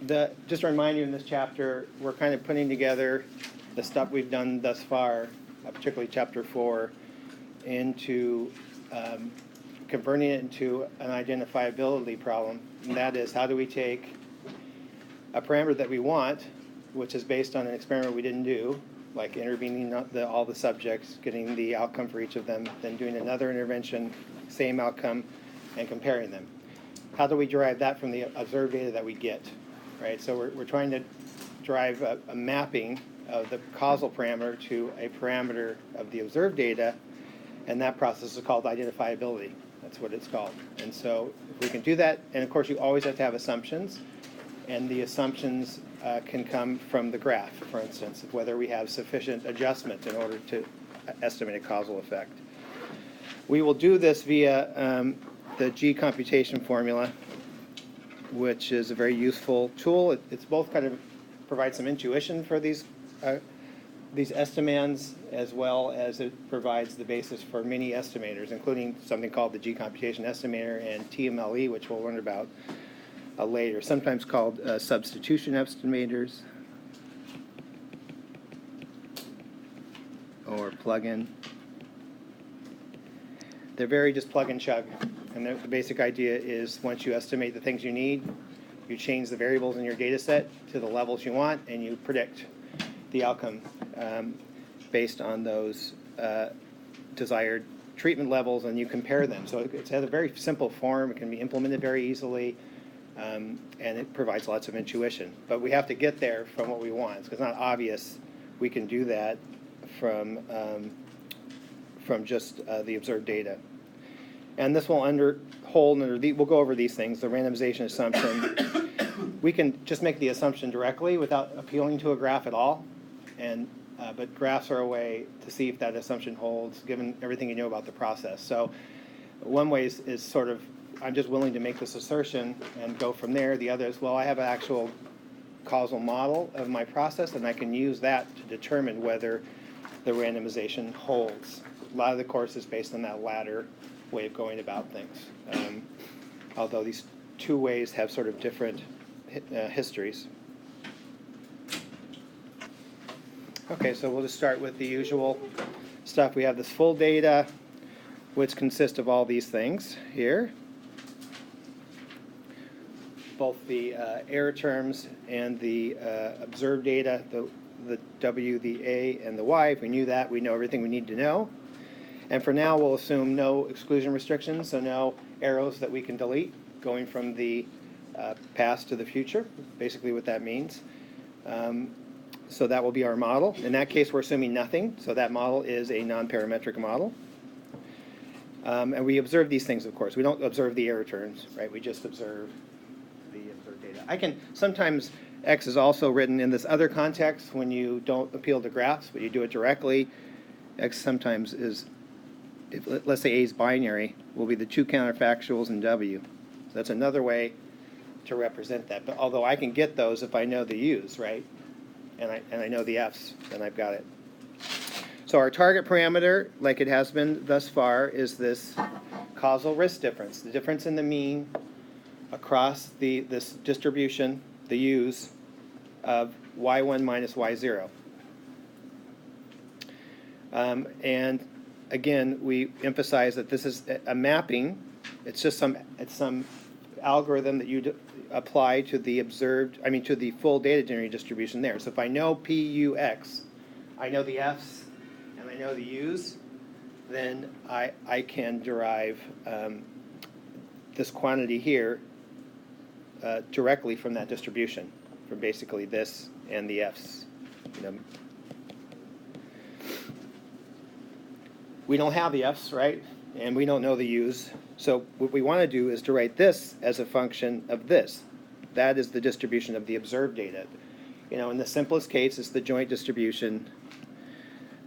just to remind you, in this chapter, we're kind of putting together the stuff we've done thus far, particularly chapter 4, into converting it into an identifiability problem. And that is, how do we take a parameter that we want, which is based on an experiment we didn't do, like intervening all the subjects, getting the outcome for each of them, then doing another intervention, same outcome, and comparing them. How do we derive that from the observed data that we get, right? So we're trying to derive a mapping of the causal parameter to a parameter of the observed data, and that process is called identifiability. That's what it's called. And so if we can do that, and of course you always have to have assumptions, and the assumptions can come from the graph, for instance, of whether we have sufficient adjustment in order to estimate a causal effect. We will do this via the G computation formula, which is a very useful tool. It's both kind of provides some intuition for these estimands, as well as it provides the basis for many estimators, including something called the G computation estimator and TMLE, which we'll learn about later, sometimes called substitution estimators or plug-in. They're very just plug and chug. And the basic idea is, once you estimate the things you need, you change the variables in your data set to the levels you want, and you predict the outcome based on those desired treatment levels, and you compare them. So it has a very simple form. It can be implemented very easily, and it provides lots of intuition. But we have to get there from what we want. It's not obvious we can do that from just the observed data. And this will we'll go over these things, the randomization assumption. We can just make the assumption directly without appealing to a graph at all. But graphs are a way to see if that assumption holds, given everything you know about the process. So one way is sort of, I'm just willing to make this assertion and go from there. The other is, well, I have an actual causal model of my process, and I can use that to determine whether the randomization holds. A lot of the course is based on that latter way of going about things, although these two ways have sort of different histories. Okay, so we'll just start with the usual stuff. We have this full data, which consists of all these things here, both the error terms and the observed data, the W, the A, and the Y. If we knew that, we know everything we need to know. And for now, we'll assume no exclusion restrictions, so no arrows that we can delete going from the past to the future, basically what that means. So that will be our model. In that case, we're assuming nothing, so that model is a non-parametric model. And we observe these things, of course. We don't observe the error terms, right? We just observe the observed data. Sometimes X is also written in this other context when you don't appeal to graphs, but you do it directly. X sometimes is, let's say A is binary, will be the two counterfactuals in W. So that's another way to represent that. But although I can get those if I know the U's, right? And I know the F's, then I've got it. So our target parameter, like it has been thus far, is this causal risk difference, the difference in the mean across this distribution, the U's, of y1 minus y0. And again, we emphasize that this is a mapping. It's just some algorithm that you apply to the to the full data generated distribution there. So if I know PUX, I know the F's and I know the U's, then I can derive this quantity here directly from that distribution, from basically this and the F's. We don't have the F's, right? And we don't know the U's. So what we want to do is to write this as a function of this. That is the distribution of the observed data. In the simplest case, it's the joint distribution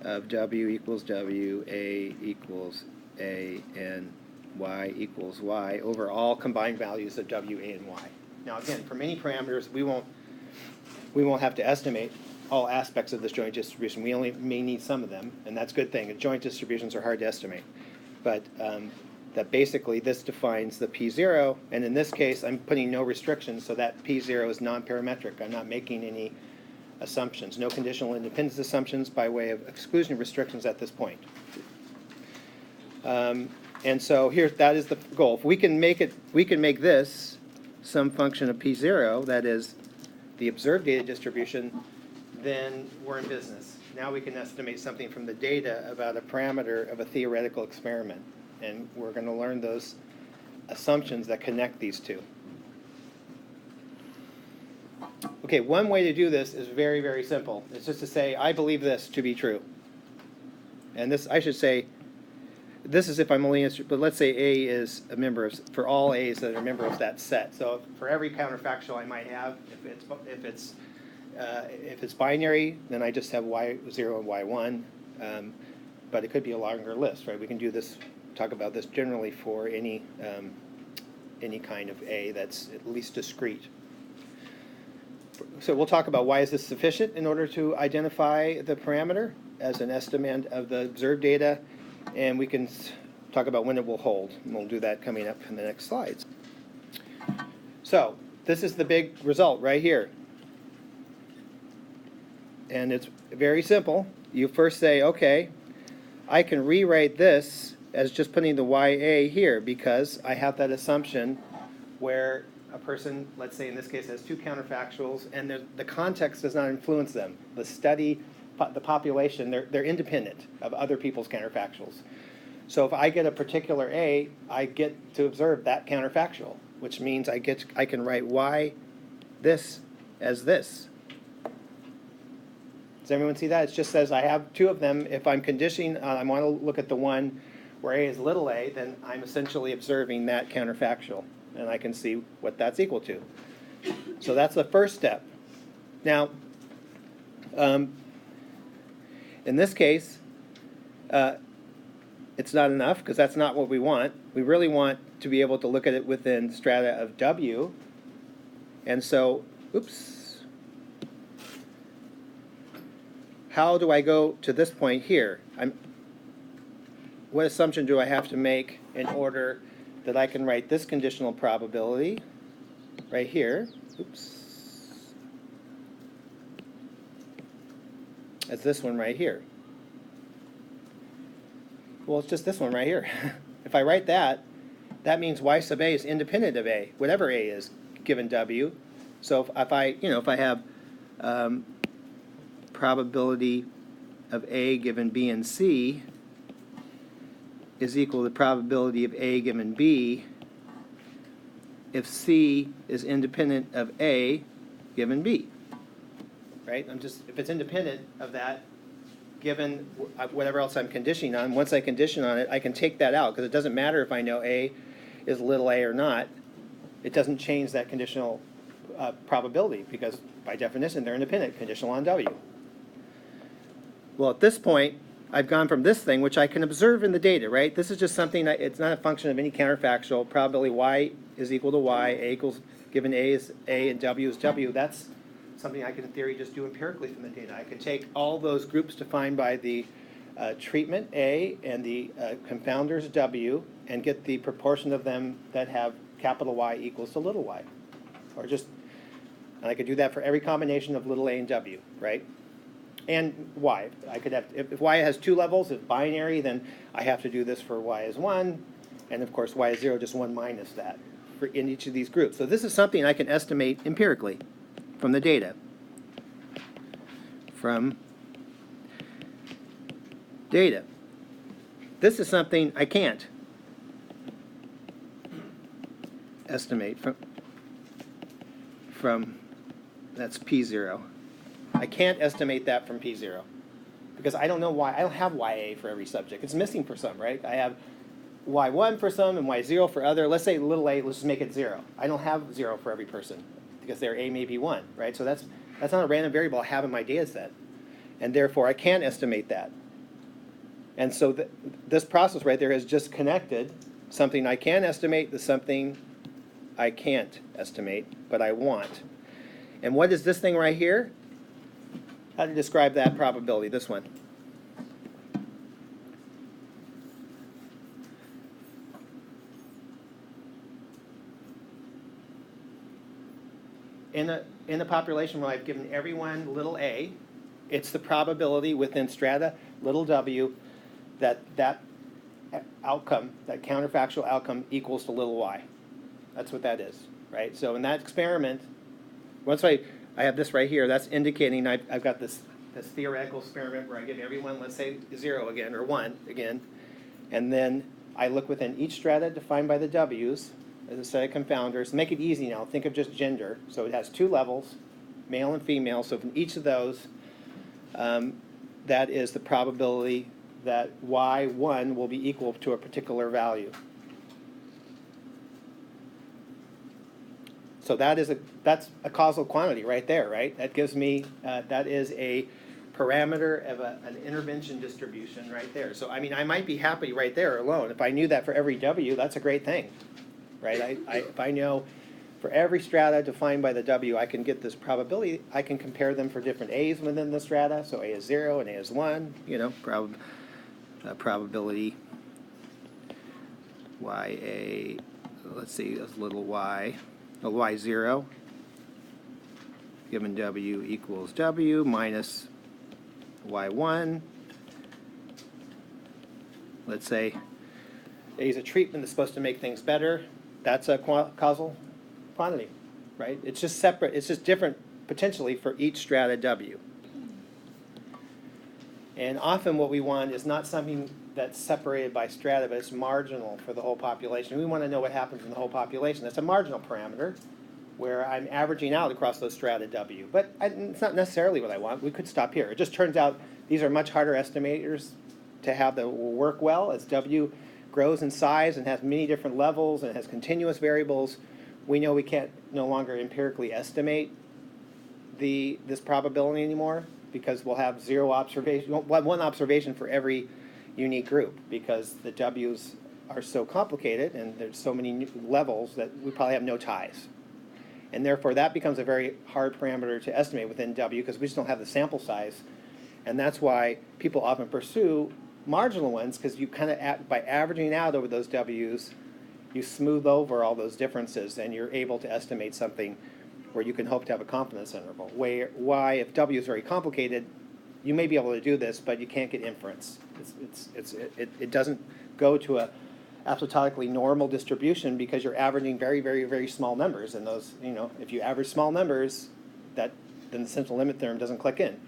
of W equals W, A equals A, and Y equals Y over all combined values of W, A, and Y. Now again, for many parameters, we won't have to estimate all aspects of this joint distribution. We only may need some of them, and that's a good thing. Joint distributions are hard to estimate. But that basically this defines the P0, and in this case, I'm putting no restrictions, so that P0 is non-parametric. I'm not making any assumptions, no conditional independence assumptions by way of exclusion restrictions at this point. And so here, that is the goal. If we can make this some function of P0, that is the observed data distribution, then we're in business. Now we can estimate something from the data about a parameter of a theoretical experiment. And we're going to learn those assumptions that connect these two. Okay, one way to do this is very, very simple. It's just to say, I believe this to be true. And this, I should say, this is if I'm only interested, but let's say A is a member of, for all A's that are a member of that set. So for every counterfactual I might have, if it's binary, then I just have Y0 and Y1. But it could be a longer list, right? We can do this, talk about this generally for any kind of A that's at least discrete. So we'll talk about why is this sufficient in order to identify the parameter as an estimate of the observed data, and we can talk about when it will hold. And we'll do that coming up in the next slides. So this is the big result right here. And it's very simple. You first say, okay, I can rewrite this as just putting the YA here because I have that assumption where a person, let's say in this case, has two counterfactuals, and the context does not influence them. The study, the population, they're independent of other people's counterfactuals. So if I get a particular A, I get to observe that counterfactual, which means I can write Y this as this. Does everyone see that? It just says I have two of them. If I'm conditioning, I want to look at the one where A is little a, then I'm essentially observing that counterfactual. And I can see what that's equal to. So that's the first step. Now, in this case, it's not enough because that's not what we want. We really want to be able to look at it within strata of W. And so, oops. How do I go to this point here? What assumption do I have to make in order that I can write this conditional probability right here, oops, as this one right here? Well, it's just this one right here. If I write that, that means Y sub A is independent of A, whatever A is given W. So if I have probability of A given B and C is equal to the probability of A given B if C is independent of A given B, right? If it's independent of that, given whatever else I'm conditioning on, once I condition on it, I can take that out because it doesn't matter if I know A is little a or not. It doesn't change that conditional probability because by definition they're independent, conditional on W. Well, at this point, I've gone from this thing, which I can observe in the data, right? This is just something that it's not a function of any counterfactual. Probability Y is equal to Y, A equals, given A is A and W is W. That's something I can, in theory, just do empirically from the data. I could take all those groups defined by the treatment A and the confounders W and get the proportion of them that have capital Y equals to little y. And I could do that for every combination of little a and W, right? And Y. I could have, if Y has two levels, if binary, then I have to do this for Y is 1, and of course Y is 0, just 1 minus that for in each of these groups. So this is something I can estimate empirically from the data. From data. This is something I can't estimate from that's P0. I can't estimate that from P0 because I don't know why. I don't have YA for every subject. It's missing for some, right? I have Y1 for some and Y0 for other. Let's say little a, let's just make it 0. I don't have 0 for every person because their A may be 1, right? So that's not a random variable I have in my data set. And therefore, I can't estimate that. And so this process right there has just connected something I can estimate to something I can't estimate, but I want. And what is this thing right here? How to describe that probability, this one? in a population where I've given everyone little a, it's the probability within strata little w that outcome, that counterfactual outcome equals to little y. That's what that is, right? So in that experiment, once I have this right here, that's indicating I've got this theoretical experiment where I give everyone, let's say, 0 again, or 1 again, and then I look within each strata defined by the w's as a set of confounders. Make it easy now. Think of just gender. So it has 2 levels, male and female. So from each of those, that is the probability that y1 will be equal to a particular value. So that's a causal quantity right there, right? That gives me, that is a parameter of an intervention distribution right there. So I mean, I might be happy right there alone. If I knew that for every w, that's a great thing, right? If I know for every strata defined by the w, I can get this probability. I can compare them for different a's within the strata. So a is 0 and a is 1, you know, probability ya, let's see, that's little y, y0 given w equals w minus y1. Let's say A is a treatment that's supposed to make things better. That's a causal quantity, right? It's just separate. It's just different potentially for each strata W. And often what we want is not something that's separated by strata, but it's marginal for the whole population. We want to know what happens in the whole population. That's a marginal parameter where I'm averaging out across those strata W. But it's not necessarily what I want. We could stop here. It just turns out these are much harder estimators to have that will work well as W grows in size and has many different levels and has continuous variables. We know we can't no longer empirically estimate this probability anymore because we'll have one observation for every unique group because the W's are so complicated and there's so many levels that we probably have no ties. And therefore that becomes a very hard parameter to estimate within W because we just don't have the sample size. And that's why people often pursue marginal ones because you kind of, by averaging out over those W's, you smooth over all those differences and you're able to estimate something where you can hope to have a confidence interval. Why, if W is very complicated, you may be able to do this, but you can't get inference. It doesn't go to a asymptotically normal distribution because you're averaging very, very, very small numbers. And those, you know, if you average small numbers, then the central limit theorem doesn't click in.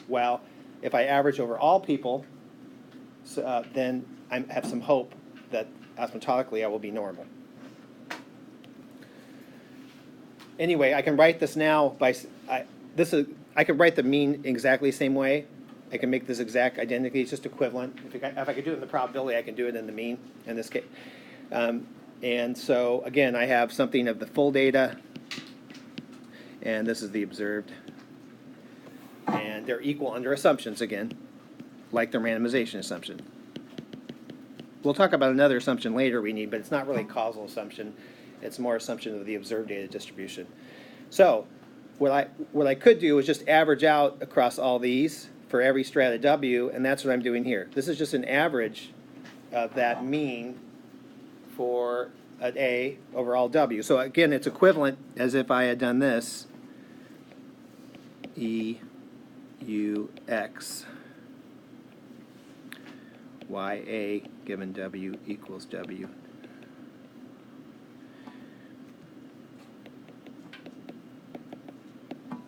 Well, if I average over all people, then I have some hope that asymptotically I will be normal. Anyway, I can write this now I can write the mean exactly the same way. I can make this exact identically. It's just equivalent. If I could do it in the probability, I can do it in the mean in this case. And so again, I have something of the full data, and this is the observed. And they're equal under assumptions again, like the randomization assumption. We'll talk about another assumption later we need, but it's not really a causal assumption. It's more assumption of the observed data distribution. So what I could do is just average out across all these for every strata W, and that's what I'm doing here. This is just an average of that mean for an A over all W. So again, it's equivalent as if I had done this, E, U, X, Y, A given W equals W.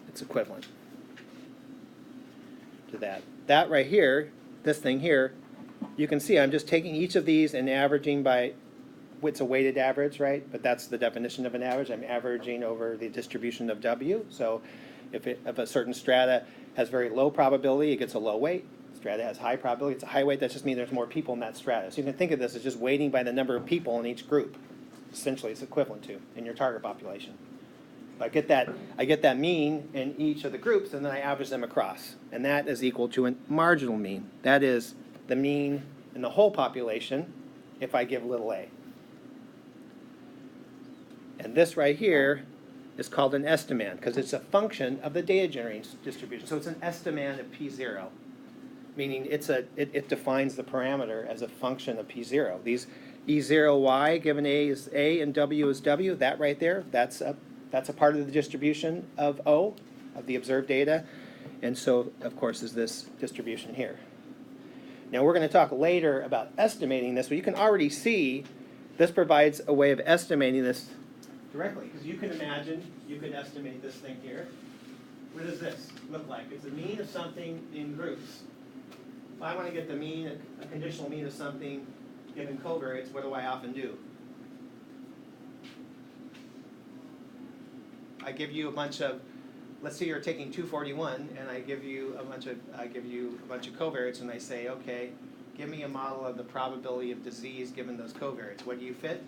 It's equivalent to that. That right here, this thing here, you can see I'm just taking each of these and averaging by, it's a weighted average, right? But that's the definition of an average. I'm averaging over the distribution of W. So if a certain strata has very low probability, it gets a low weight. Strata has high probability, it's a high weight. That just means there's more people in that strata. So you can think of this as just weighting by the number of people in each group. Essentially, it's equivalent to in your target population. I get that mean in each of the groups, and then I average them across. And that is equal to a marginal mean. That is the mean in the whole population if I give little a. And this right here is called an estimand because it's a function of the data generating distribution. So it's an estimand of P0, meaning it defines the parameter as a function of P0. These E0y given A is A and W is W, that right there, that's a That's a part of the distribution of O, of the observed data. And so, of course, is this distribution here. Now, we're going to talk later about estimating this, but you can already see this provides a way of estimating this directly. Because you can imagine, you could estimate this thing here. What does this look like? It's the mean of something in groups. If I want to get the mean, a conditional mean of something given covariates, what do I often do? I give you a bunch of, let's say you're taking 241, and I give you a bunch of covariates, and I say, okay, give me a model of the probability of disease given those covariates. What do you fit?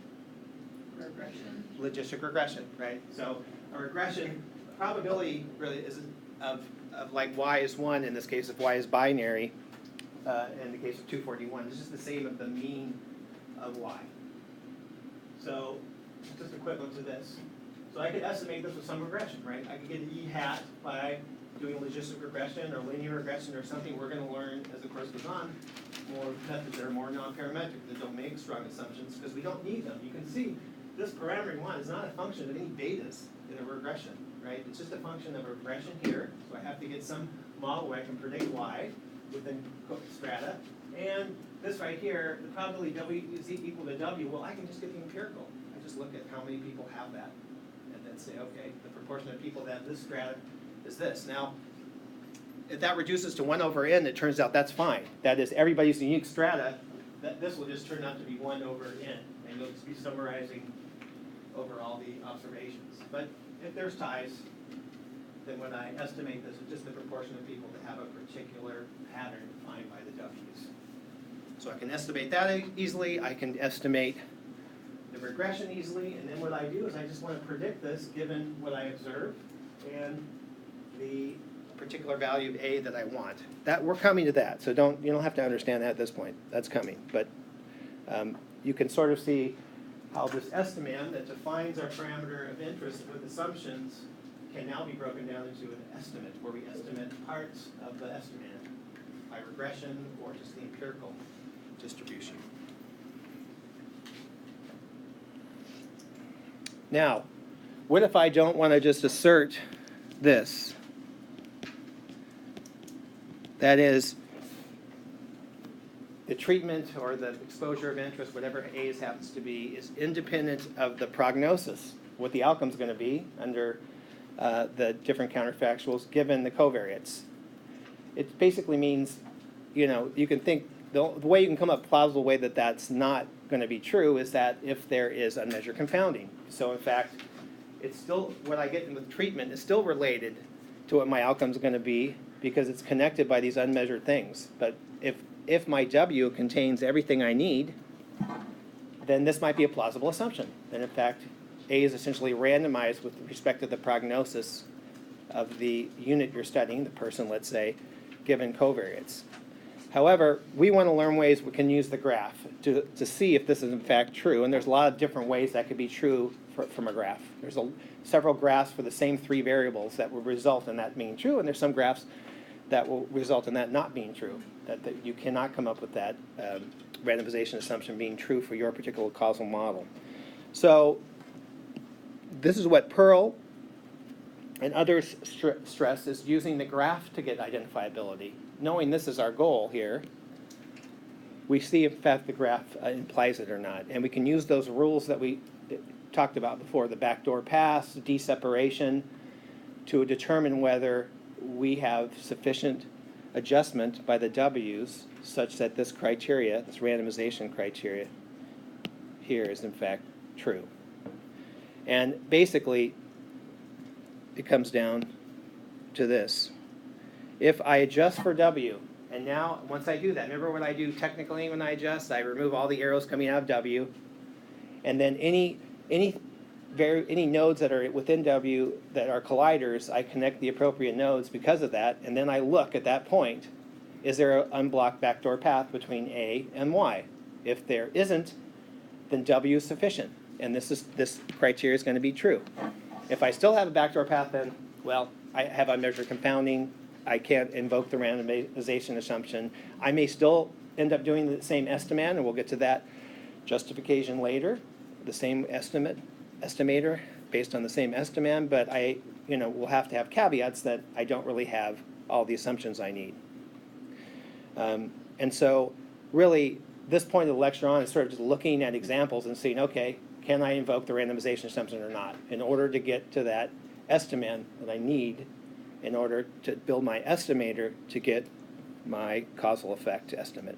Regression. Logistic regression, right? So a regression probability really is of like y is 1 in this case, if y is binary, in the case of 241. It's just the same of the mean of y. So it's just equivalent to this. So I could estimate this with some regression, right? I could get an E hat by doing logistic regression or linear regression or something. We're going to learn as the course goes on more methods that are more non-parametric, that don't make strong assumptions because we don't need them. You can see this parameter 1 is not a function of any betas in a regression, right? It's just a function of a regression here. So I have to get some model where I can predict y within strata. And this right here, the probability W is equal to W, well, I can just get the empirical. I just look at how many people have that. And say, okay, the proportion of people that have this strata is this. Now, if that reduces to 1 over n, it turns out that's fine. That is, everybody's unique strata, this will just turn out to be 1 over n. And you'll just be summarizing over all the observations. But if there's ties, then when I estimate this, it's just the proportion of people that have a particular pattern defined by the W's. So I can estimate that easily. I can estimate the regression easily, and then what I do is I just want to predict this given what I observe and the particular value of A that I want. That we're coming to that, so you don't have to understand that at this point. That's coming, but you can sort of see how this estimand that defines our parameter of interest with assumptions can now be broken down into an estimate, where we estimate parts of the estimand by regression or just the empirical distribution. Now, what if I don't want to just assert this? That is, the treatment or the exposure of interest, whatever A's happens to be, is independent of the prognosis, what the outcome is going to be under the different counterfactuals given the covariates. It basically means, you can think, the way you can come up with a plausible way that that's not going to be true is that if there is unmeasured confounding. So in fact, it's still, what I get with treatment is still related to what my outcome is going to be because it's connected by these unmeasured things. But if my W contains everything I need, then this might be a plausible assumption. Then in fact, A is essentially randomized with respect to the prognosis of the unit you're studying, the person, let's say, given covariates. However, we want to learn ways we can use the graph to see if this is in fact true. And there's a lot of different ways that could be true from a graph. There's several graphs for the same 3 variables that will result in that being true. And there's some graphs that will result in that not being true, that you cannot come up with that randomization assumption being true for your particular causal model. So this is what Pearl and others stress, is using the graph to get identifiability. Knowing this is our goal here, we see if in fact the graph implies it or not. And we can use those rules that we talked about before, the backdoor pass, deseparation, to determine whether we have sufficient adjustment by the W's such that this criteria, this randomization criteria here is in fact true. And basically, it comes down to this. If I adjust for W, and now once I do that, remember what I do technically when I adjust? I remove all the arrows coming out of W, and then any nodes that are within W that are colliders, I connect the appropriate nodes because of that, and then I look at that point, is there an unblocked backdoor path between A and Y? If there isn't, then W is sufficient, and this criteria is going to be true. If I still have a backdoor path, then, well, I have unmeasured confounding. I can't invoke the randomization assumption. I may still end up doing the same estimand, and we'll get to that justification later, the same estimator, based on the same estimand, but I, will have to have caveats that I don't really have all the assumptions I need. And so really, this point of the lecture on is sort of just looking at examples and seeing, okay, can I invoke the randomization assumption or not in order to get to that estimand that I need in order to build my estimator to get my causal effect estimate.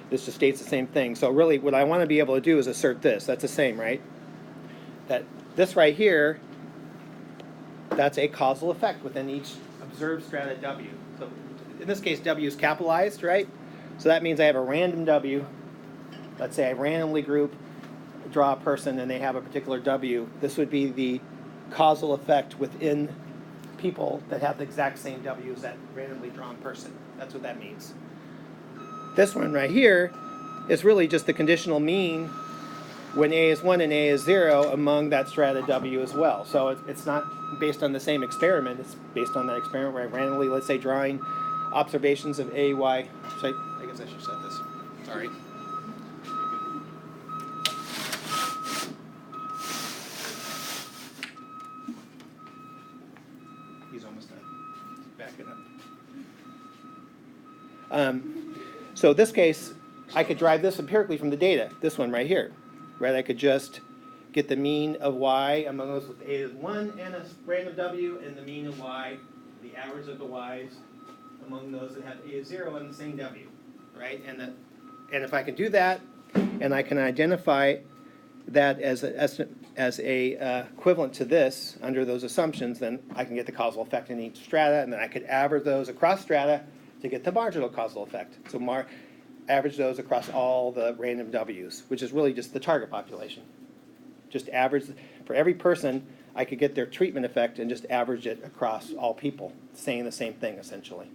This just states the same thing. So really what I want to be able to do is assert this. That's the same, right? That this right here, that's a causal effect within each observed strata W. So in this case, W is capitalized, right? So that means I have a random W. Let's say I randomly draw a person and they have a particular W. This would be the causal effect within people that have the exact same W as that randomly drawn person. That's what that means. This one right here is really just the conditional mean when A is 1 and A is 0 among that strata W as well. So it's not based on the same experiment. It's based on that experiment where I randomly, let's say, drawing observations of A, Y. I guess I should set this. Sorry. He's almost done. Back it up. So this case, I could derive this empirically from the data, this one right here. Right, I could just get the mean of Y among those with A is 1 and a random W, and the mean of Y, the average of the Ys among those that have A is 0 and the same W, right? And if I can do that, and I can identify that as a equivalent to this under those assumptions, then I can get the causal effect in each strata, and then I could average those across strata to get the marginal causal effect. So average those across all the random W's, which is really just the target population. Just average, for every person, I could get their treatment effect and just average it across all people, saying the same thing, essentially.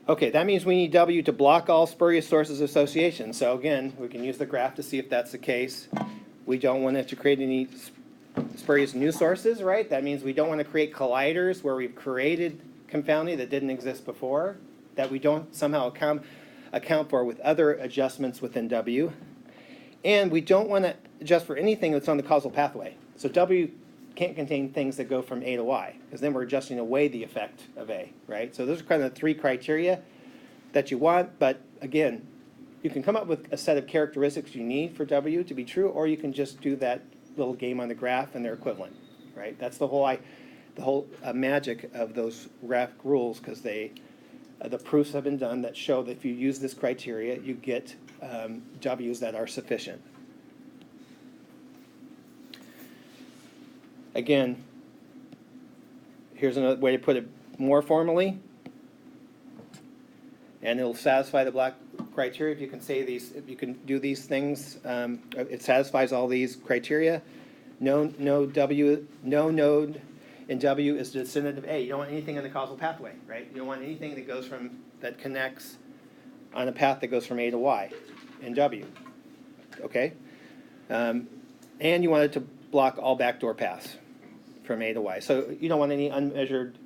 Okay, that means we need W to block all spurious sources of association. So again, we can use the graph to see if that's the case. We don't want it to create any spurious new sources, right? That means we don't want to create colliders where we've created confounding that didn't exist before, that we don't somehow account for with other adjustments within W. And we don't want to adjust for anything that's on the causal pathway. So W can't contain things that go from A to Y, because then we're adjusting away the effect of A, right? So those are kind of the three criteria that you want, but again, you can come up with a set of characteristics you need for W to be true, or you can just do that little game on the graph and they're equivalent, right? That's the whole magic of those graphic rules, because the proofs have been done that show that if you use this criteria, you get W's that are sufficient. Again, here's another way to put it more formally, and it'll satisfy the black criteria if you can say these, if you can do these things. It satisfies all these criteria. No node in W is the descendant of A. You don't want anything in the causal pathway, right? You don't want anything that connects on a path that goes from A to Y in W, okay? And you want it to block all backdoor paths from A to Y. So you don't want any unmeasured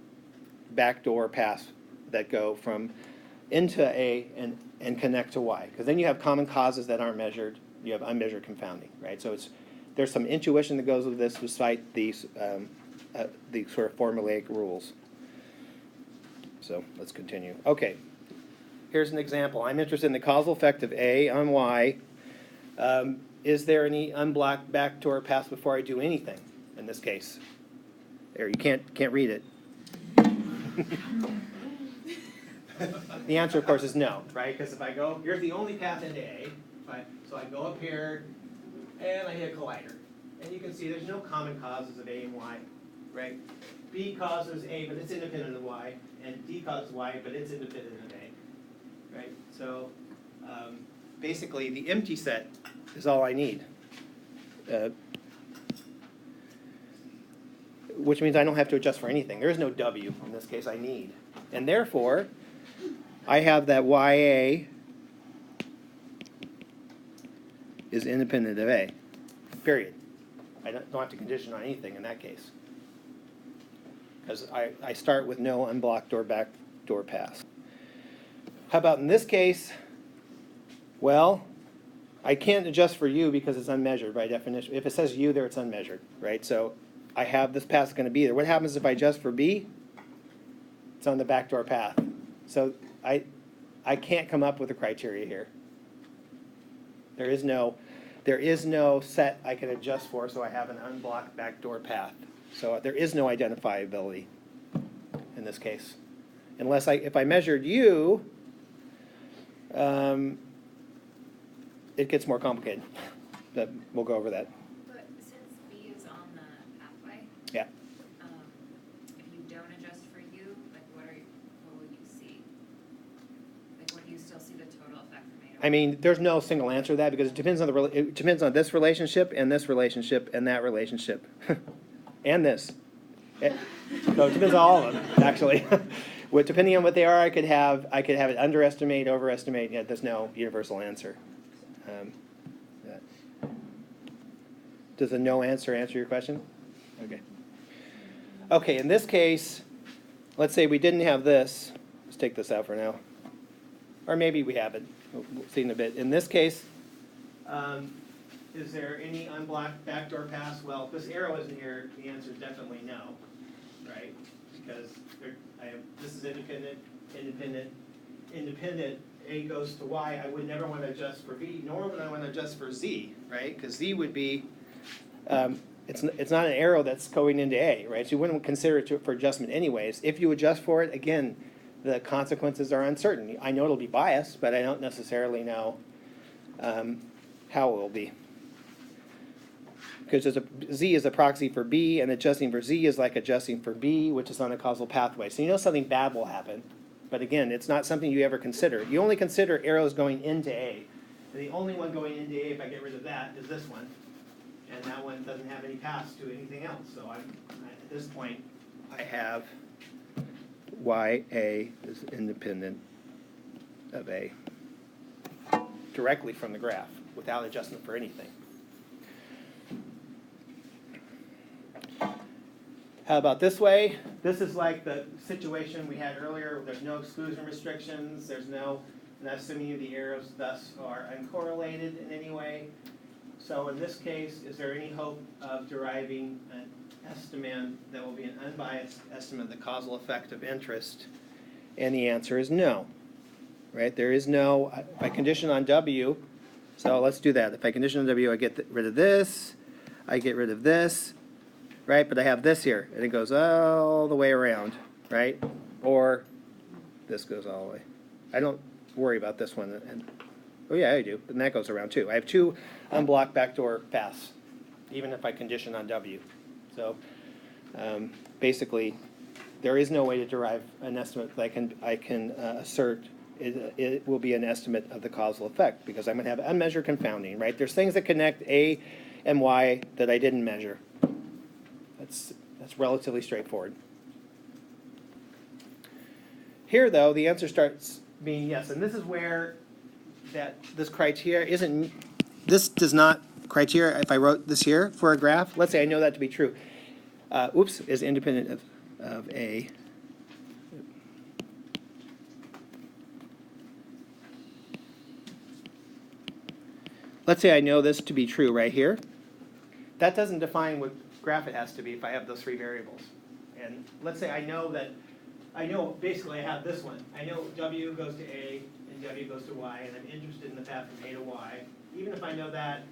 backdoor paths that go from into A and connect to Y, because then you have common causes that aren't measured. You have unmeasured confounding, right? So there's some intuition that goes with this despite these the sort of formulaic rules. So let's continue. Okay, here's an example. I'm interested in the causal effect of A on Y. Is there any unblocked backdoor paths before I do anything in this case? There, you can't read it. The answer, of course, is no, right? Because if I go, here's the only path into A. So I go up here, and I hit a collider. And you can see there's no common causes of A and Y, right? B causes A, but it's independent of Y. And D causes Y, but it's independent of A, right? So basically, the empty set is all I need. Which means I don't have to adjust for anything. There is no W in this case I need. And therefore, I have that YA is independent of A, period. I don't have to condition on anything in that case, because I start with no unblocked or backdoor paths. How about in this case? Well, I can't adjust for u because it's unmeasured by definition. If it says u there, it's unmeasured, right? So I have this path is going to be there. What happens if I adjust for b? It's on the backdoor path. So I can't come up with a criteria here. There is no set I can adjust for, so I have an unblocked backdoor path. So there is no identifiability in this case. Unless if I measured u, it gets more complicated. But we'll go over that. But since B is on the pathway, Yeah. if you don't adjust for U, like what will you see? Like would you still see the total effect from A to I mean, there's no single answer to that because it depends on it depends on this relationship and that relationship and this. So it depends on all of them, actually. Depending on what they are, I could have it underestimate, overestimate. Yeah, there's no universal answer. Does a no answer your question? Okay. Okay, in this case, let's say we didn't have this. Let's take this out for now. Or maybe we have it. We'll see in a bit. In this case, is there any unblocked backdoor paths? Well, if this arrow isn't here, the answer is definitely no, right? Because this is independent, A goes to Y. I would never want to adjust for B, nor would I want to adjust for Z, right? Because Z would be, it's not an arrow that's going into A, right? So you wouldn't consider it for adjustment anyways. If you adjust for it, again, the consequences are uncertain. I know it'll be biased, but I don't necessarily know how it will be. Because Z is a proxy for B, and adjusting for Z is like adjusting for B, which is on a causal pathway. So you know something bad will happen. But again, it's not something you ever consider. You only consider arrows going into A. And the only one going into A, if I get rid of that, is this one. And that one doesn't have any paths to anything else. So at this point, I have YA is independent of A directly from the graph without adjustment for anything. How about this way? This is like the situation we had earlier. There's no exclusion restrictions. There's no, and assuming the arrows thus are uncorrelated in any way. So in this case, is there any hope of deriving an estimate that will be an unbiased estimate of the causal effect of interest? And the answer is no. Right? There is no, if I condition on W, so let's do that. If I condition on W, I get rid of this, I get rid of this, right? But I have this here, and it goes all the way around, right? Or this goes all the way. I don't worry about this one. And oh yeah, I do. And that goes around too. I have two unblocked backdoor paths, even if I condition on W. So basically, there is no way to derive an estimate that I can assert it will be an estimate of the causal effect because I'm going to have unmeasured confounding, right? There's things that connect A and Y that I didn't measure. That's relatively straightforward. Here, though, the answer starts being yes, and this is where this criteria isn't. This does not criteria. If I wrote this here for a graph, let's say I know that to be true. Is independent of A. Let's say I know this to be true right here. That doesn't define what graph it has to be if I have those three variables. And let's say I know basically I have this one. I know W goes to A and W goes to Y, and I'm interested in the path from A to Y. Even if I know that,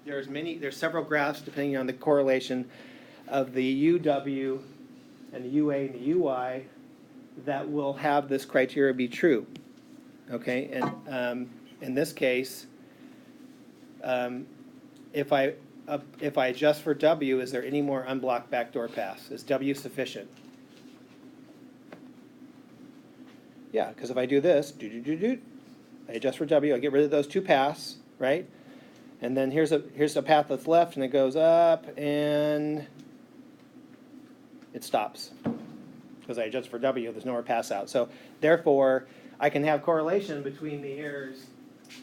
there's several graphs depending on the correlation of the UW and the UA and the UI that will have this criteria be true. Okay, and in this case, if I adjust for W, is there any more unblocked backdoor paths? Is W sufficient? Yeah, because if I do this, I adjust for W, I get rid of those two paths, right? And then here's a path that's left, and it goes up, and it stops. Because I adjust for W, there's no more pass out. So therefore, I can have correlation between the errors,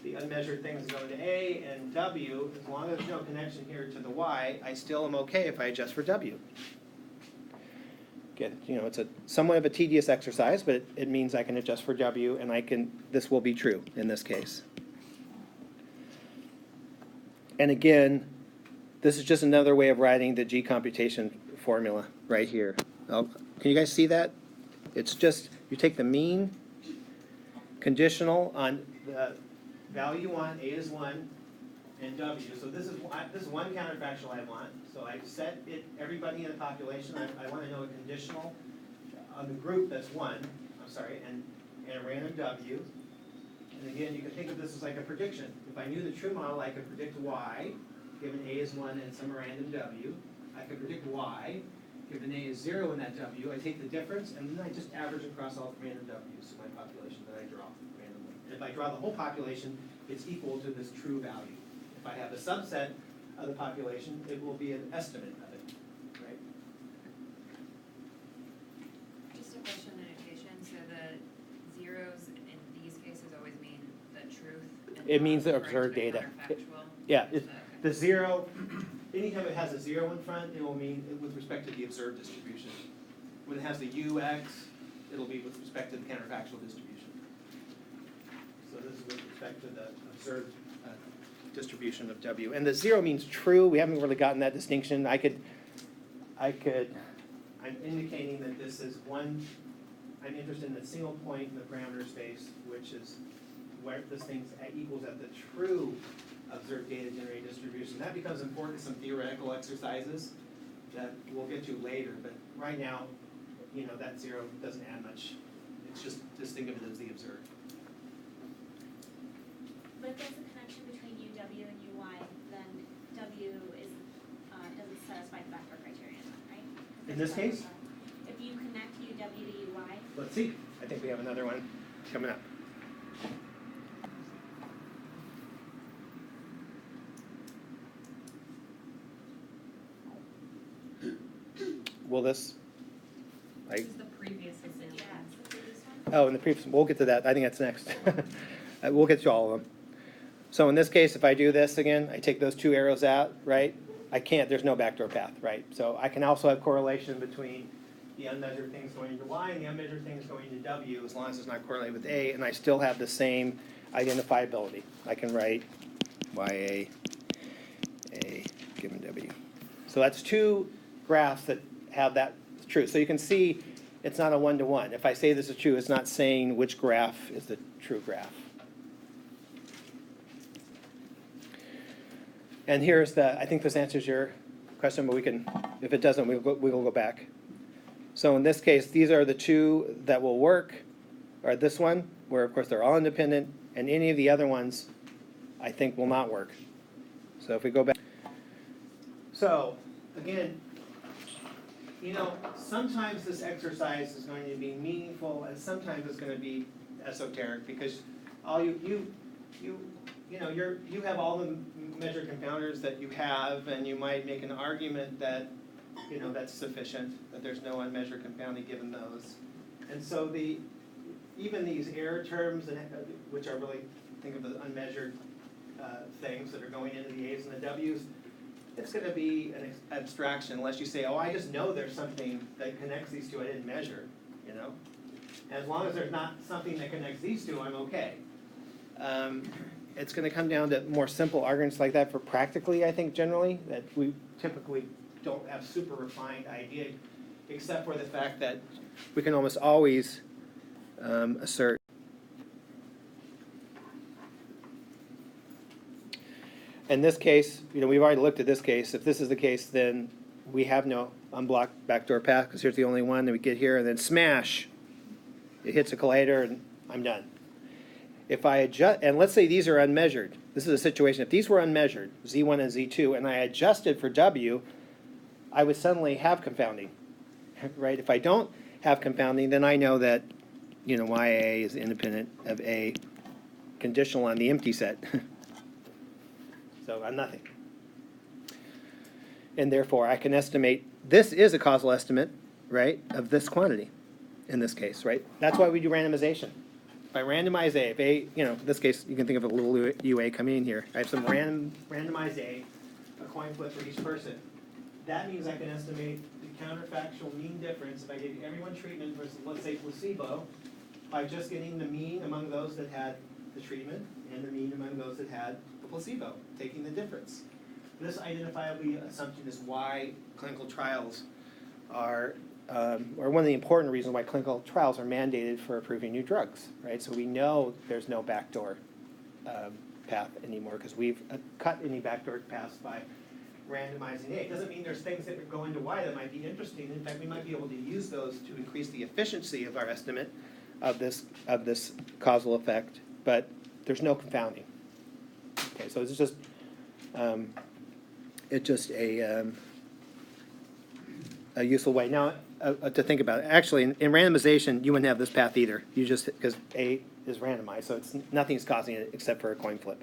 the unmeasured things going to A and W, as long as there's no connection here to the Y, I still am okay if I adjust for W. Again, it's a somewhat of a tedious exercise, but it means I can adjust for W, and this will be true in this case. And again, this is just another way of writing the G computation formula right here. Can you guys see that? It's just, you take the mean, conditional on the value you want, A is 1, and W. So this is one counterfactual I want. So I set everybody in the population. I want to know a conditional on the group that's 1, and a random W. And again, you can think of this as like a prediction. If I knew the true model, I could predict Y, given A is 1 and some random W. I could predict Y, given A is 0 in that W. I take the difference, and then I just average across all random W's in my population that I draw randomly. And if I draw the whole population, it's equal to this true value. If I have a subset of the population, it will be an estimate of it, right? Just a question on notation, so the zeros in these cases always mean the truth? And It means the not referring observed to data. counterfactual? Yeah, Okay. the 0, anytime it has a 0 in front, it will mean with respect to the observed distribution. When it has the UX, it'll be with respect to the counterfactual distribution. So this is with respect to the observed distribution of W. And the 0 means true. We haven't really gotten that distinction. I'm indicating that this is one, I'm interested in a single point in the parameter space, which is where this thing equals at the true observed data generated distribution. That becomes important in some theoretical exercises that we'll get to later, but right now, that 0 doesn't add much. It's just think of it as the observed. But if there's a connection between UW and UY, then W is, doesn't satisfy the vector criterion, right? In this case? If you connect UW to UY, Let's see. I think we have another one coming up. Will this, This is the previous example. yeah, so for this one, oh, in the previous, we'll get to that. I think that's next. We'll get to all of them. So in this case, if I do this again, I take those 2 arrows out, right? I can't, there's no backdoor path, right? So I can also have correlation between the unmeasured things going to Y and the unmeasured things going to W, as long as it's not correlated with A, and I still have the same identifiability. I can write YA, A given W. So that's 2 graphs that have that true. So you can see it's not a one-to-one. If I say this is true, it's not saying which graph is the true graph. And here's I think this answers your question, but if it doesn't, we'll go back. So in this case, these are the 2 that will work, or this one, where of course they're all independent, and any of the other ones, I think, will not work. So if we go back. So, again, sometimes this exercise is going to be meaningful, and sometimes it's going to be esoteric, because all you have all the measured confounders that you have, and you might make an argument that that's sufficient, that there's no unmeasured confounding given those. And so even these error terms, which are really, think of the unmeasured things that are going into the A's and the W's, it's going to be an abstraction unless you say, oh, I just know there's something that connects these 2 I didn't measure, As long as there's not something that connects these 2, I'm okay. It's going to come down to more simple arguments like that for practically, I think, generally, that we typically don't have super refined idea, except for the fact that we can almost always assert. In this case, we've already looked at this case. If this is the case, then we have no unblocked backdoor path, because here's the only one that we get here, and then smash. It hits a collider, and I'm done. If I adjust, and let's say these are unmeasured. This is a situation, if these were unmeasured, Z1 and Z2, and I adjusted for W, I would suddenly have confounding, right? If I don't have confounding, then I know that, YA is independent of A, conditional on the empty set. So I'm nothing. And therefore, I can estimate, this is a causal estimate, right, of this quantity in this case, right? That's why we do randomization. If I randomize A, if A, in this case, you can think of a little UA coming in here. I have some randomized A, a coin flip for each person. that means I can estimate the counterfactual mean difference if I gave everyone treatment versus, let's say, placebo, by just getting the mean among those that had the treatment and the mean among those that had the placebo, taking the difference. This identifiable assumption is why clinical trials are, or one of the important reasons why clinical trials are mandated for approving new drugs, right? So we know there's no backdoor path anymore because we've cut any backdoor paths by randomizing A. It doesn't mean there's things that go into Y that might be interesting. In fact, we might be able to use those to increase the efficiency of our estimate of this causal effect, but there's no confounding. Okay, so it's just a useful way. Now, to think about it, actually, in randomization, you wouldn't have this path either. You just, because A is randomized, so nothing's causing it except for a coin flip.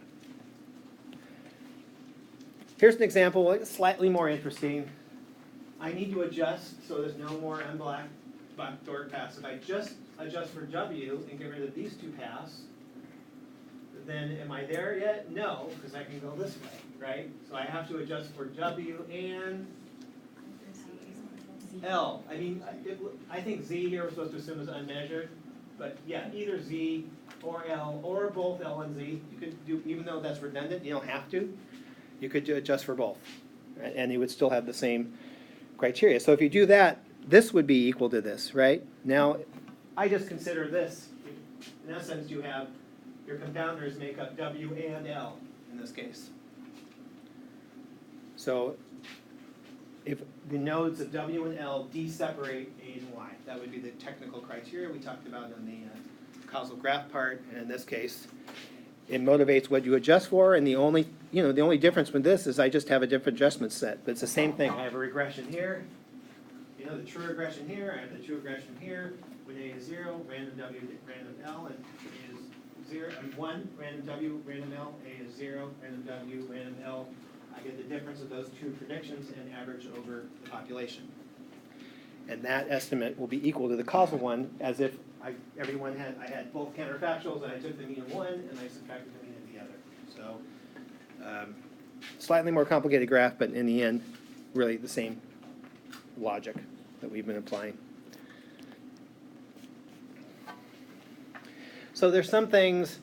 Here's an example, slightly more interesting. I need to adjust so there's no more unblocked backdoor paths. If I just adjust for W and get rid of these two paths, then am I there yet? No, because I can go this way, right? So I have to adjust for W and L. I mean, I think Z here we're supposed to assume is unmeasured, but yeah, either Z or L or both L and Z. You could do, even though that's redundant, you don't have to. You could adjust for both, right? And you would still have the same criteria. So if you do that, this would be equal to this, right? Now, I just consider this. In essence, you have your confounders make up W and L in this case. So if the nodes of W and L de-separate A and Y, that would be the technical criteria we talked about in the causal graph part. And in this case, it motivates what you adjust for, and the only difference with this is I just have a different adjustment set, but it's the same thing. I have a regression here, the true regression here, I have the true regression here, when A is 0, random W, random L, and A is 0, and 1, random W, random L, A is 0, random W, random L. I get the difference of those two predictions and average over the population. And that estimate will be equal to the causal one, as if I had both counterfactuals, and I took the mean of one, and I subtracted the mean of the other. So, slightly more complicated graph, but in the end, really the same logic that we've been applying. So there's some things,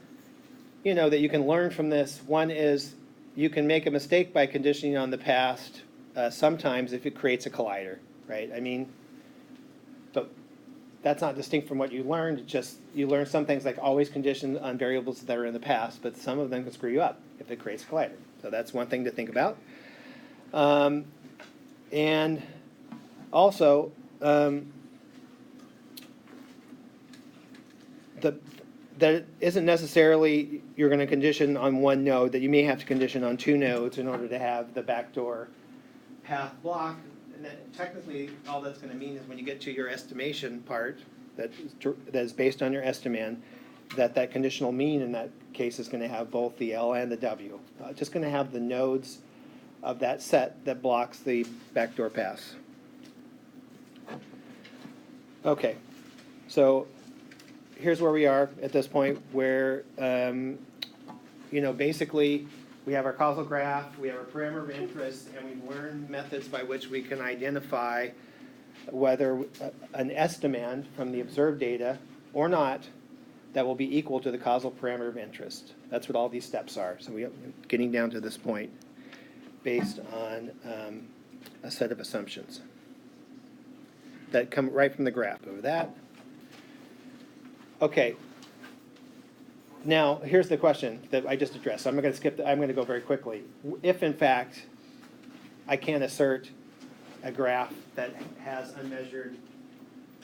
that you can learn from this. One is you can make a mistake by conditioning on the past sometimes if it creates a collider, right? I mean, but that's not distinct from what you learned. It's just you learn some things like always condition on variables that are in the past, but some of them can screw you up if it creates a collider. So that's one thing to think about. And also, that isn't necessarily you're going to condition on one node, that you may have to condition on two nodes in order to have the backdoor path block. And that technically all that's going to mean is when you get to your estimation part that is based on your estimand, that conditional mean in that case is going to have both the L and the W. Just going to have the nodes of that set that blocks the backdoor paths. Okay, so here's where we are at this point where, basically we have our causal graph, we have our parameter of interest, and we've learned methods by which we can identify whether an estimand from the observed data or not that will be equal to the causal parameter of interest. That's what all these steps are. So we're getting down to this point based on a set of assumptions that come right from the graph. Over that. Okay. Now, here's the question that I just addressed. So I'm going to skip. I'm going to go very quickly. If, in fact, I can assert a graph that has unmeasured,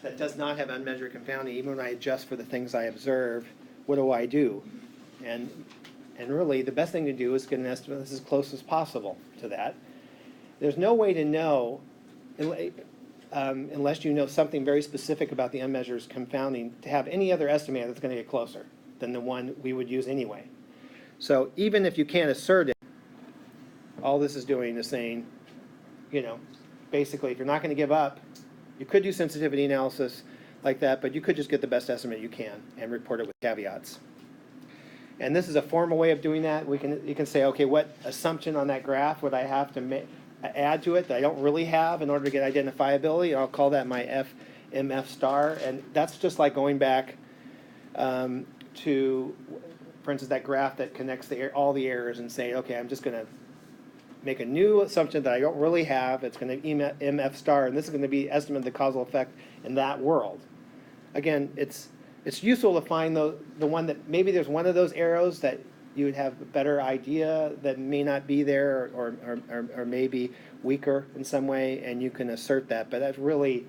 that does not have unmeasured confounding, even when I adjust for the things I observe, what do I do? And really, the best thing to do is get an estimate that's as close as possible to that. There's no way to know, unless you know something very specific about the unmeasured confounding, to have any other estimate that's going to get closer than the one we would use anyway. So even if you can't assert it, all this is doing is saying, basically, if you're not going to give up, you could do sensitivity analysis like that, but you could just get the best estimate you can and report it with caveats. And this is a formal way of doing that. You can say, okay, what assumption on that graph would I have to make? add to it that I don't really have in order to get identifiability, and I'll call that my FMF star. And that's just like going back to, for instance, that graph that connects all the errors and say, okay, I'm just going to make a new assumption that I don't really have. It's going to MF star, and this is going to be estimate of the causal effect in that world. Again, it's useful to find the one that maybe there's one of those arrows that you would have a better idea that may not be there or maybe weaker in some way, and you can assert that. But that's really,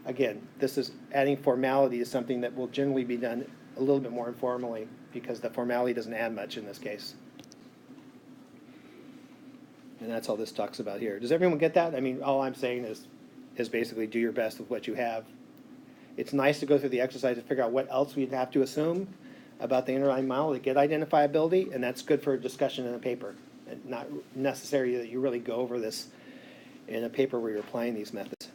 again, this is adding formality to something that will generally be done a little bit more informally because the formality doesn't add much in this case. And that's all this talks about here. Does everyone get that? I mean, all I'm saying is basically do your best with what you have. It's nice to go through the exercise to figure out what else we'd have to assume about the underlying model to get identifiability, and that's good for discussion in a paper. And not necessary that you really go over this in a paper where you're applying these methods.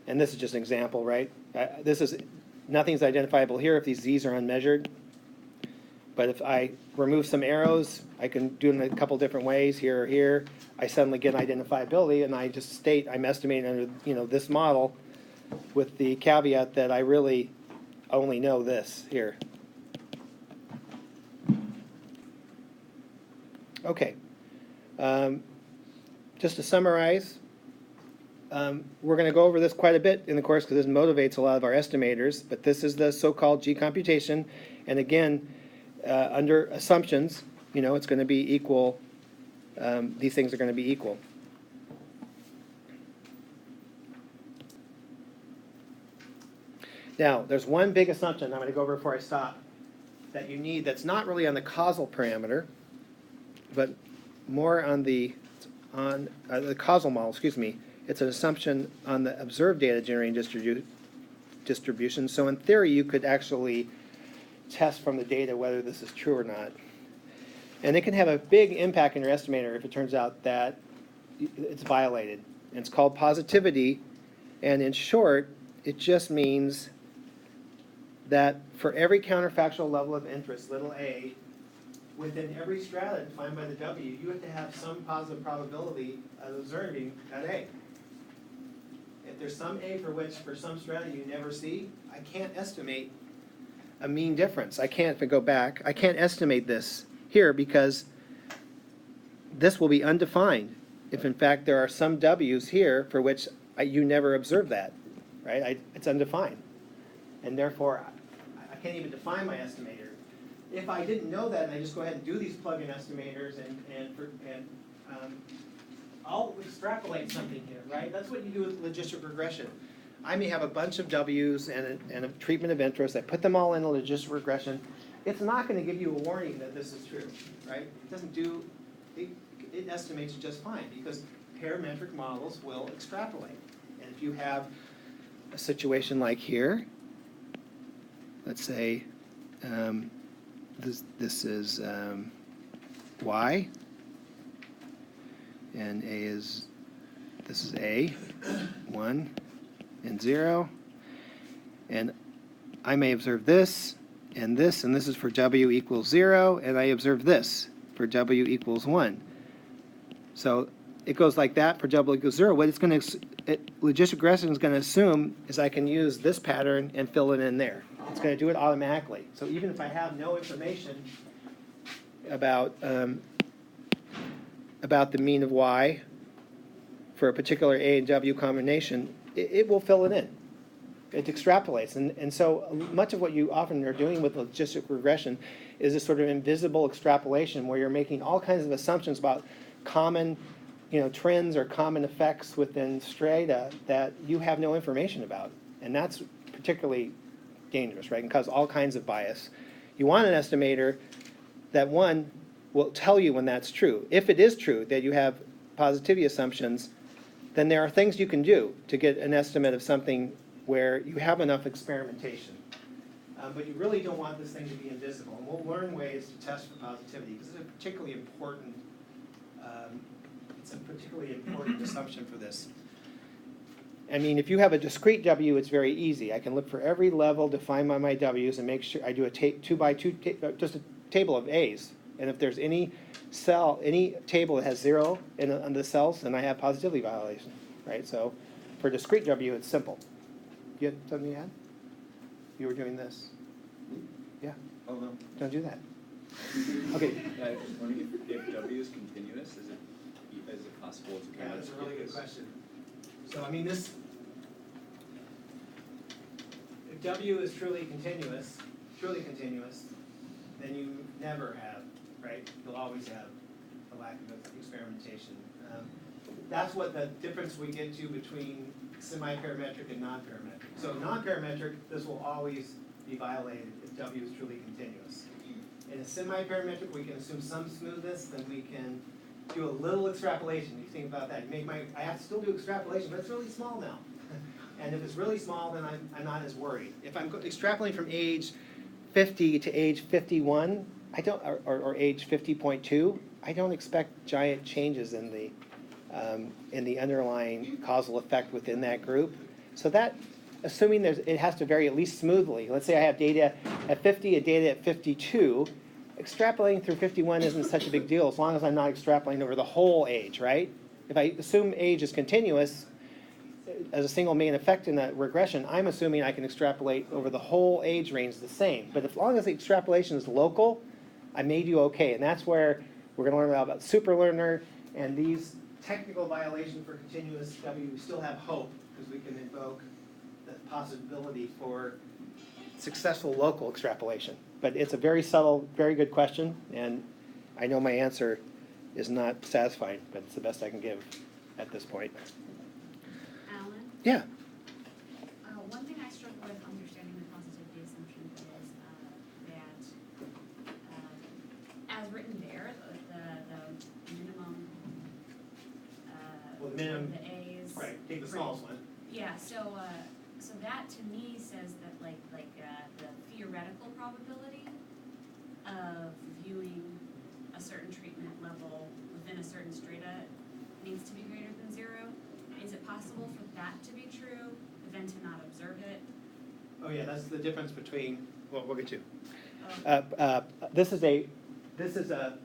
And this is just an example, right? Nothing's identifiable here if these z's are unmeasured. But if I remove some arrows, I can do it in a couple different ways, here or here. I suddenly get identifiability, and I just state I'm estimating under this model with the caveat that I really only know this here. Okay. Just to summarize, we're going to go over this quite a bit in the course because this motivates a lot of our estimators, but this is the so-called G computation. And again, under assumptions, it's going to be equal. These things are going to be equal. Now, there's one big assumption I'm going to go over before I stop that you need that's not really on the causal parameter, but more on the causal model, excuse me. It's an assumption on the observed data generating distribution. So in theory, you could actually test from the data whether this is true or not. And it can have a big impact in your estimator if it turns out that it's violated. And it's called positivity. And in short, it just means that for every counterfactual level of interest, little a, within every strata defined by the W, you have to have some positive probability of observing that A. If there's some A for which, for some strata you never see, I can't estimate a mean difference. I can't, if I go back, I can't estimate this here because this will be undefined. If in fact there are some W's here for which you never observe that, right? It's undefined. And therefore, I can't even define my estimator. If I didn't know that and I just go ahead and do these plug-in estimators and I'll extrapolate something here, right? That's what you do with logistic regression. I may have a bunch of W's and a treatment of interest. I put them all in a logistic regression. It's not going to give you a warning that this is true, right? It doesn't do, it estimates it just fine because parametric models will extrapolate. And if you have a situation like here, let's say this is Y, and this is A, 1 and 0, and I may observe this, and this is for W equals 0, and I observe this for W equals 1. So it goes like that for W equals 0. What it's going to, logistic regression is going to assume is I can use this pattern and fill it in there. It's going to do it automatically. So even if I have no information about the mean of Y for a particular A and W combination, it will fill it in. It extrapolates. And so much of what you often are doing with logistic regression is this sort of invisible extrapolation where you're making all kinds of assumptions about common trends or common effects within strata that you have no information about. And that's particularly dangerous, right? It can cause all kinds of bias. You want an estimator that, one, will tell you when that's true. If it is true that you have positivity assumptions, then there are things you can do to get an estimate of something where you have enough experimentation. But you really don't want this thing to be invisible. And we'll learn ways to test for positivity because it's a particularly important assumption for this. I mean, if you have a discrete W, it's very easy. I can look for every level, define by my W's, and make sure I do a 2 by 2, just a table of A's, And if there's any cell, any table that has 0 on the cells, then I have positivity violation, right? So for discrete W, it's simple. You had something to add? You were doing this. Yeah, Oh, no. don't do that. Okay. Yeah, I was just wondering if W is continuous, is it possible to kind of? question. So, I mean, if W is truly continuous, then you never have, right? You'll always have a lack of experimentation. That's what the difference we get to between semi-parametric and non-parametric. So non-parametric, this will always be violated if W is truly continuous. In a semi-parametric, we can assume some smoothness, then we can do a little extrapolation. You think about that. I have to still do extrapolation, but it's really small now. And if it's really small, then I'm not as worried. If I'm extrapolating from age 50 to age 51, or age 50.2, I don't expect giant changes in the underlying causal effect within that group. So that, assuming it has to vary at least smoothly. Let's say I have data at 50 and data at 52. Extrapolating through 51 isn't such a big deal as long as I'm not extrapolating over the whole age, right? If I assume age is continuous as a single main effect in that regression, I'm assuming I can extrapolate over the whole age range the same. But as long as the extrapolation is local, I may do okay. And that's where we're going to learn about superlearner and these technical violations for continuous W. We still have hope because we can invoke the possibility for successful local extrapolation. But it's a very subtle, very good question, and I know my answer is not satisfying, but it's the best I can give at this point. Alan? Yeah. One thing I struggle with understanding the positivity assumption is that as written there, the minimum, Well, the minimum- the A's. Right, take the smallest one. Yeah, so that to me says that the theoretical probability of viewing a certain treatment level within a certain strata needs to be greater than 0. Is it possible for that to be true, but then to not observe it? Oh yeah, that's the difference between, well, we'll get to. Oh, This is a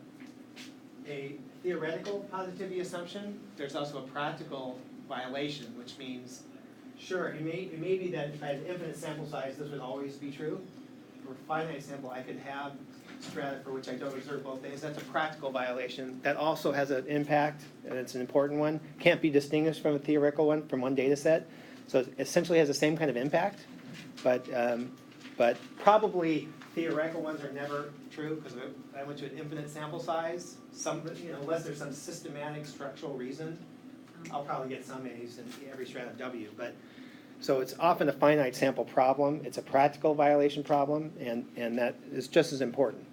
theoretical positivity assumption. There's also a practical violation, which means, sure, it may be that if I had an infinite sample size, this would always be true. For finite sample, I could have strata for which I don't observe both things. That's a practical violation. That also has an impact, and it's an important one. Can't be distinguished from a theoretical one from one data set. So it essentially has the same kind of impact, but probably theoretical ones are never true because I went to an infinite sample size. Unless there's some systematic structural reason, I'll probably get some A's in every strand of W. But so it's often a finite sample problem. It's a practical violation problem, and that is just as important.